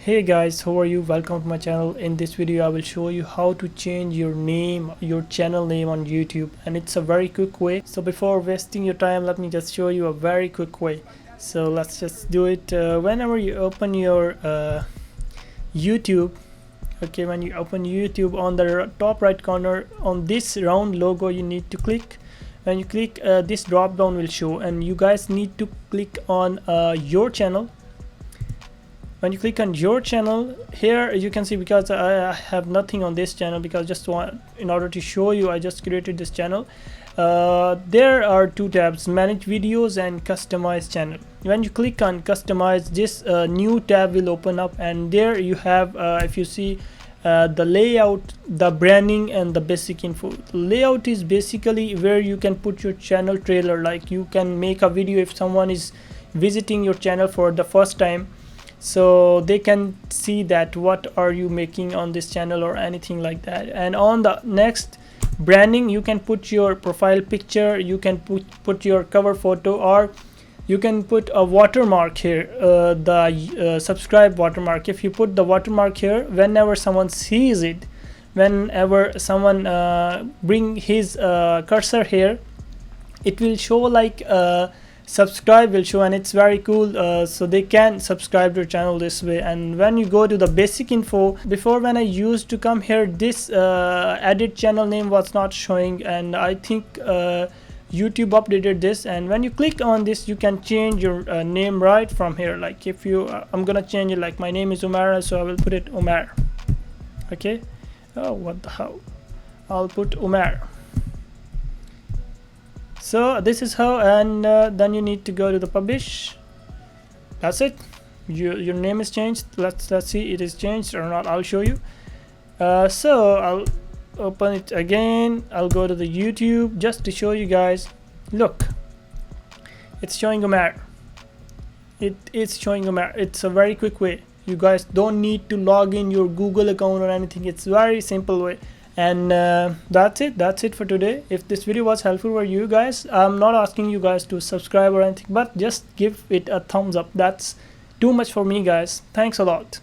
Hey guys, how are you? Welcome to my channel. In this video I will show you how to change your name, your channel name on YouTube, and it's a very quick way. So before wasting your time, let me just show you a very quick way. So let's just do it. Whenever you open your YouTube, okay, when you open YouTube, on the top right corner on this round logo you need to click. When you click, this drop down will show, and you guys need to click on your channel. When you click on your channel, here you can see, because I have nothing on this channel, because in order to show you, I just created this channel. There are two tabs: manage videos and customize channel. When you click on customize, this new tab will open up, and there you have, if you see, the layout, the branding, and the basic info. Layout is basically where you can put your channel trailer, like you can make a video if someone is visiting your channel for the first time, so they can see that what are you making on this channel or anything like that. And on the next, branding, you can put your profile picture, you can put your cover photo, or you can put a watermark here, the subscribe watermark. If you put the watermark here, whenever someone sees it, whenever someone bring his cursor here, it will show like subscribe will show, and it's very cool. So they can subscribe to your channel this way. And when you go to the basic info, before, when I used to come here, this edit channel name was not showing, and I think YouTube updated this. And when you click on this, you can change your name right from here. Like if you I'm gonna change it, like my name is Umar, so I will put it Umar. Okay, oh, what the hell, I'll put Umar. So this is how, and then you need to go to the publish. That's it. Your name is changed. Let's see it is changed or not. I'll show you. So I'll open it again. I'll go to the YouTube just to show you guys. Look, it's showing Umar. It is showing Umar. It's a very quick way. You guys don't need to log in your Google account or anything. It's very simple way. And that's it for today. If this video was helpful for you guys, I'm not asking you guys to subscribe or anything, but just give it a thumbs up. That's too much for me, guys. Thanks a lot.